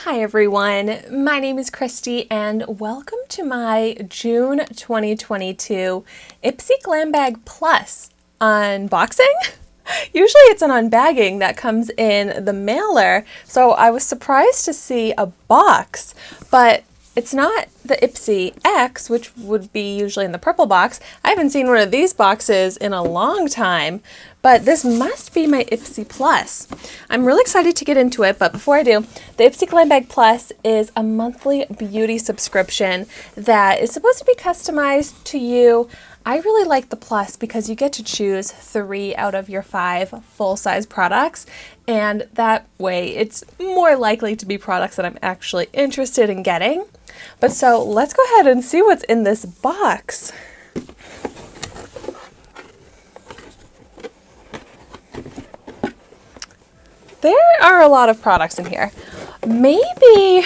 Hi everyone, my name is Christy and welcome to my June 2022 IPSY Glam Bag Plus unboxing. Usually it's an unbagging that comes in the mailer, so I was surprised to see a box, but it's not the IPSY X, which would be usually in the purple box. I haven't seen one of these boxes in a long time, but this must be my IPSY Plus. I'm really excited to get into it, but before I do, the IPSY Glam Bag Plus is a monthly beauty subscription that is supposed to be customized to you. I really like the Plus because you get to choose 3 out of your 5 full-size products, and that way it's more likely to be products that I'm actually interested in getting. But so let's go ahead and see what's in this box. There are a lot of products in here. Maybe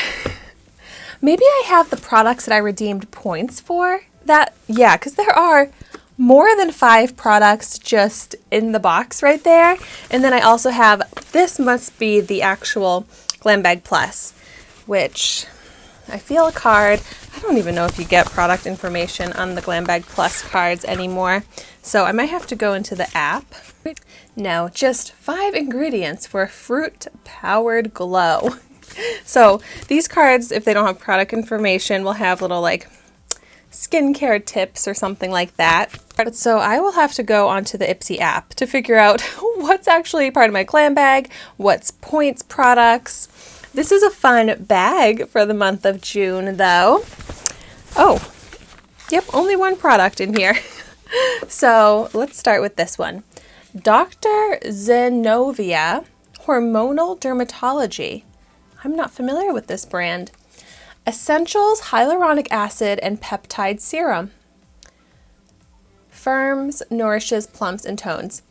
I have the products that I redeemed points for. Yeah, because there are more than 5 products just in the box right there. And then I also have, this must be the actual Glam Bag Plus, which I feel a card. I don't even know if you get product information on the Glam Bag Plus cards anymore. So I might have to go into the app. No, just 5 ingredients for a fruit-powered glow. So these cards, if they don't have product information, will have little like skincare tips or something like that. So I will have to go onto the IPSY app to figure out what's actually part of my glam bag, what's points products. This is a fun bag for the month of June though. Oh, yep, only one product in here. So let's start with this one. Dr. Zenovia Hormonal Dermatology. I'm not familiar with this brand. Essentials Hyaluronic Acid and Peptide Serum. Firms, nourishes, plumps, and tones.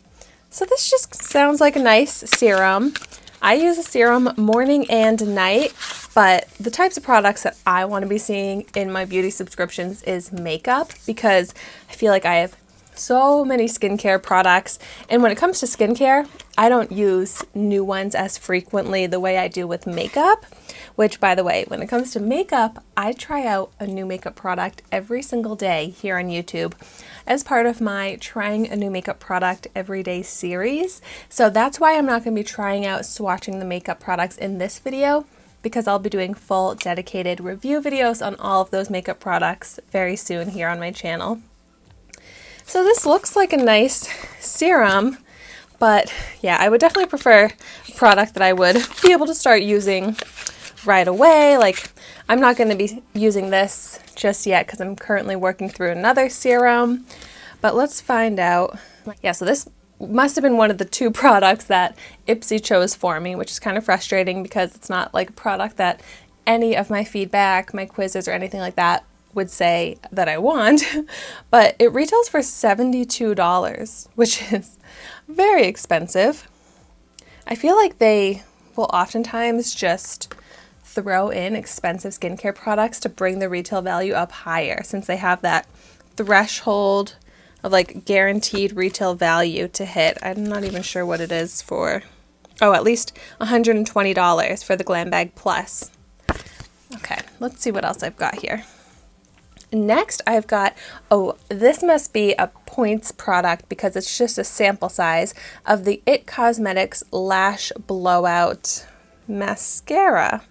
So this just sounds like a nice serum. I use a serum morning and night, but the types of products that I want to be seeing in my beauty subscriptions is makeup, because I feel like I have so many skincare products, and when it comes to skincare, I don't use new ones as frequently the way I do with makeup, which, by the way, when it comes to makeup, I try out a new makeup product every single day here on YouTube as part of my trying a new makeup product every day series. So that's why I'm not going to be trying out swatching the makeup products in this video, because I'll be doing full dedicated review videos on all of those makeup products very soon here on my channel. So this looks like a nice serum, but yeah, I would definitely prefer a product that I would be able to start using right away. Like, I'm not going to be using this just yet because I'm currently working through another serum, but let's find out. Yeah, so this must have been one of the 2 products that IPSY chose for me, which is kind of frustrating because it's not like a product that any of my feedback, my quizzes, or anything like that would say that I want, but it retails for $72, which is very expensive. I feel like they will oftentimes just throw in expensive skincare products to bring the retail value up higher, since they have that threshold of like guaranteed retail value to hit. I'm not even sure what it is for. Oh, at least $120 for the Glam Bag Plus. Okay, let's see what else I've got here. Next, I've got, oh, this must be a points product because it's just a sample size of the IT Cosmetics Lash Blowout Mascara.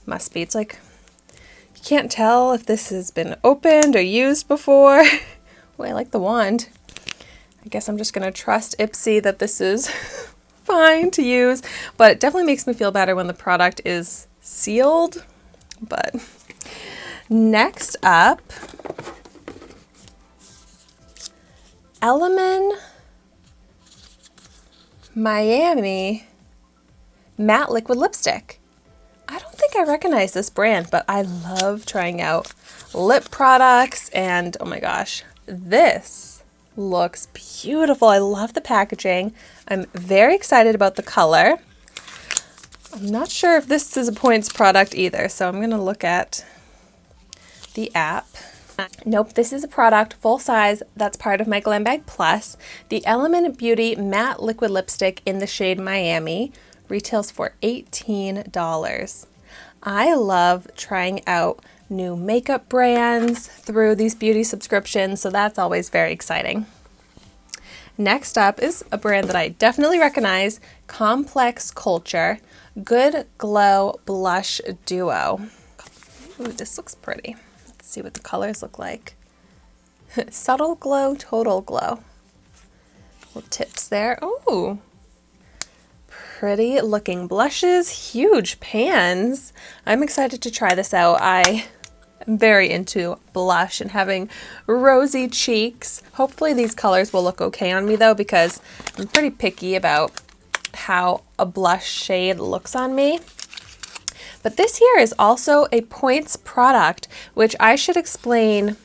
Must be. It's like, you can't tell if this has been opened or used before. Oh, I like the wand. I guess I'm just going to trust IPSY that this is fine to use, but it definitely makes me feel better when the product is sealed. But next up, Element Miami Matte Liquid Lipstick. I don't think I recognize this brand, but I love trying out lip products, and oh my gosh, this looks beautiful. I love the packaging. I'm very excited about the color. I'm not sure if this is a points product either, so I'm going to look at the app. Nope, this is a product, full size, that's part of my Glam Bag Plus. The Element Beauty Matte Liquid Lipstick in the shade Miami retails for $18. I love trying out new makeup brands through these beauty subscriptions, so that's always very exciting. Next up is a brand that I definitely recognize, Complex Culture Good Glow Blush Duo. Ooh, this looks pretty. Let's see what the colors look like. Subtle Glow, Total Glow. Little tips there. Ooh, pretty looking blushes, huge pans. I'm excited to try this out. I am very into blush and having rosy cheeks. Hopefully these colors will look okay on me though, because I'm pretty picky about how a blush shade looks on me. But this here is also a points product, which I should explain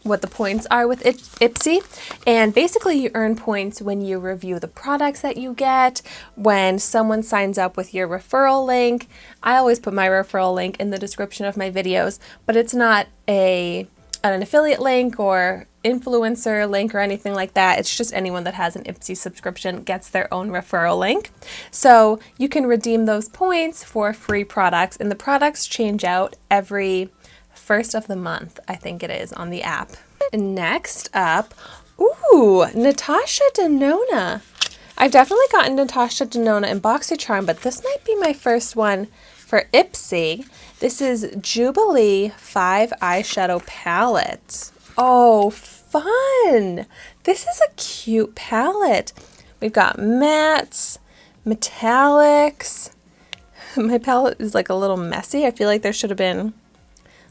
what the points are with IPSY. And basically you earn points when you review the products that you get, when someone signs up with your referral link. I always put my referral link in the description of my videos, but it's not an affiliate link or influencer link or anything like that. It's just anyone that has an IPSY subscription gets their own referral link. So you can redeem those points for free products, and the products change out every first of the month, I think it is, on the app. Next up, ooh, Natasha Denona. I've definitely gotten Natasha Denona in BoxyCharm, but this might be my first one for IPSY. This is Jubilee 5 Eyeshadow Palette. Oh, fun! This is a cute palette. We've got mattes, metallics. My palette is like a little messy. I feel like there should have been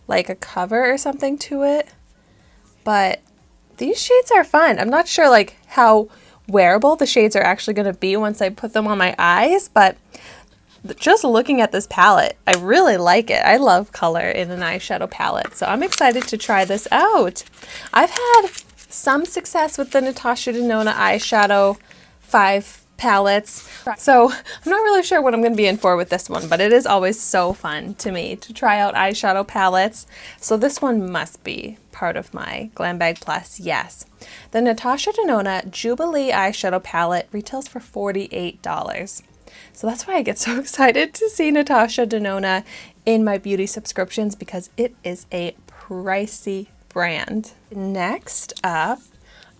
like a cover or something to it, but these shades are fun. I'm not sure like how wearable the shades are actually going to be once I put them on my eyes, but just looking at this palette, I really like it. I love color in an eyeshadow palette, so I'm excited to try this out. I've had some success with the Natasha Denona eyeshadow 5 palettes, so I'm not really sure what I'm going to be in for with this one, but it is always so fun to me to try out eyeshadow palettes, so this one must be part of my Glam Bag Plus, yes. The Natasha Denona Jubilee eyeshadow palette retails for $48. So that's why I get so excited to see Natasha Denona in my beauty subscriptions, because it is a pricey brand. Next up,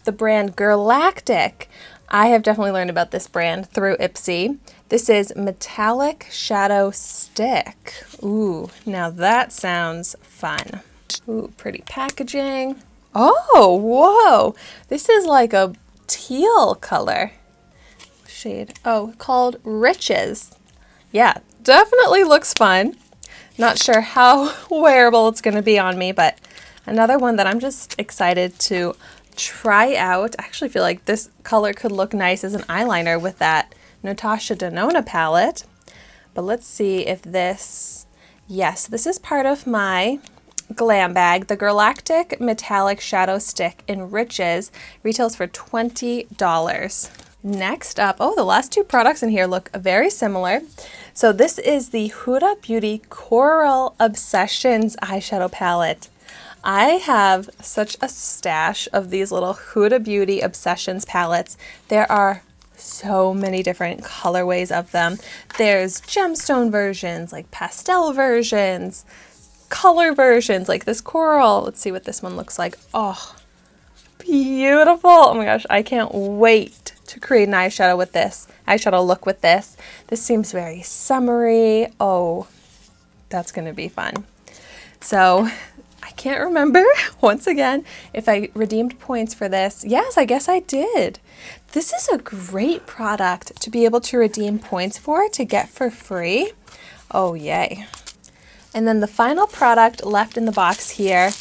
the brand Galactic. I have definitely learned about this brand through IPSY. This is Metallic Shadow Stick. Ooh, now that sounds fun. Ooh, pretty packaging. Oh, whoa. This is like a teal color shade. Oh, called Riches. Yeah, definitely looks fun. Not sure how wearable it's going to be on me, but another one that I'm just excited to try out. I actually feel like this color could look nice as an eyeliner with that Natasha Denona palette. But let's see if this, yes, this is part of my glam bag. The Galactic Metallic Shadow Stick in Riches retails for $20. Next up, oh, the last two products in here look very similar. So this is the Huda Beauty Coral Obsessions eyeshadow palette. I have such a stash of these little Huda Beauty Obsessions palettes. There are so many different colorways of them. There's gemstone versions, like pastel versions, color versions, like this coral. Let's see what this one looks like. Oh, beautiful. Oh my gosh, I can't wait to create an eyeshadow with this, eyeshadow look with this. This seems very summery. Oh, that's gonna be fun. So I can't remember, once again, if I redeemed points for this. Yes, I guess I did. This is a great product to be able to redeem points for, to get for free. Oh, yay. And then the final product left in the box here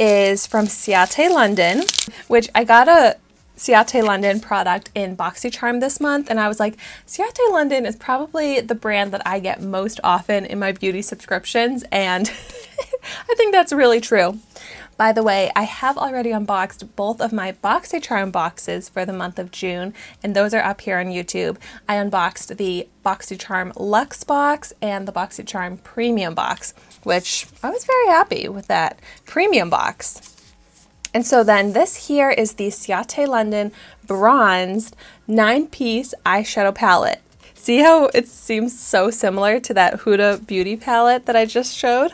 is from Ciate London, which I got a Ciate London product in BoxyCharm this month, and I was like, Ciate London is probably the brand that I get most often in my beauty subscriptions, and I think that's really true. By the way, I have already unboxed both of my BoxyCharm boxes for the month of June, and those are up here on YouTube. I unboxed the BoxyCharm Luxe box and the BoxyCharm Premium box, which I was very happy with that premium box. And so then this here is the Ciate London Bronzed 9-piece eyeshadow palette. See how it seems so similar to that Huda beauty palette that I just showed?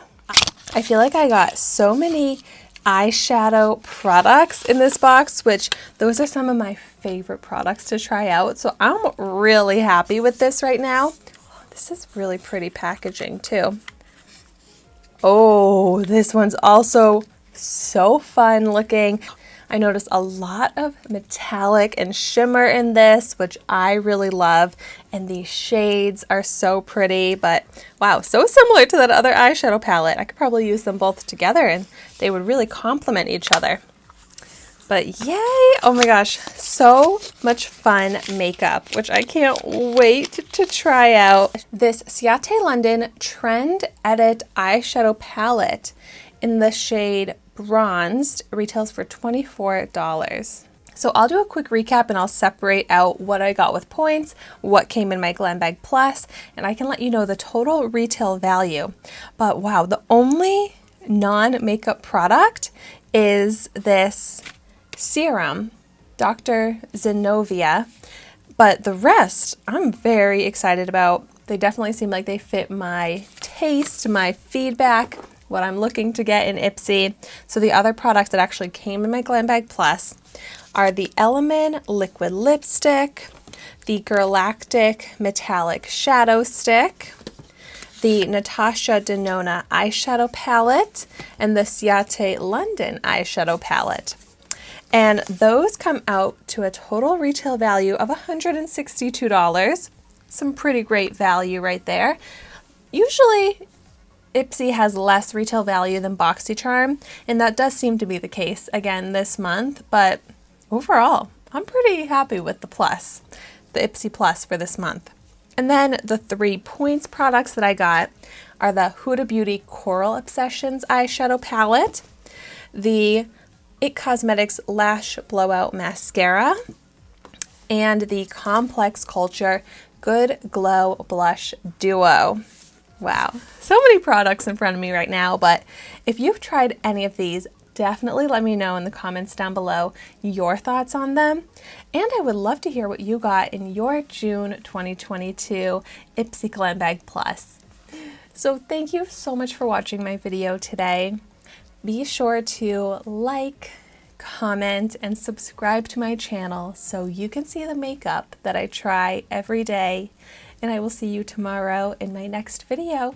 I feel like I got so many eyeshadow products in this box, which those are some of my favorite products to try out. So I'm really happy with this right now. This is really pretty packaging too. Oh, this one's also so fun looking. I noticed a lot of metallic and shimmer in this, which I really love. And these shades are so pretty, but wow, so similar to that other eyeshadow palette. I could probably use them both together and they would really complement each other. But yay! Oh my gosh, so much fun makeup, which I can't wait to try out. This Ciate London Trend Edit eyeshadow palette in the shade Bronzed retails for $24. So I'll do a quick recap and I'll separate out what I got with points, what came in my Glam Bag Plus, and I can let you know the total retail value. But wow, the only non-makeup product is this serum, Dr. Zenobia, but the rest I'm very excited about. They definitely seem like they fit my taste, my feedback, what I'm looking to get in IPSY. So the other products that actually came in my Glam Bag Plus are the Element Liquid Lipstick, the Galactic Metallic Shadow Stick, the Natasha Denona Eyeshadow Palette, and the Ciate London Eyeshadow Palette. And those come out to a total retail value of $162. Some pretty great value right there. Usually IPSY has less retail value than BoxyCharm, and that does seem to be the case again this month, but overall, I'm pretty happy with the plus, the IPSY Plus for this month. And then the 3 points products that I got are the Huda Beauty Coral Obsessions eyeshadow palette, the IT Cosmetics Lash Blowout Mascara, and the Complex Culture Good Glow Blush Duo. Wow, so many products in front of me right now, but if you've tried any of these, definitely let me know in the comments down below your thoughts on them. And I would love to hear what you got in your June 2022 IPSY Glam Bag Plus. So thank you so much for watching my video today. Be sure to like, comment, and subscribe to my channel so you can see the makeup that I try every day. And I will see you tomorrow in my next video.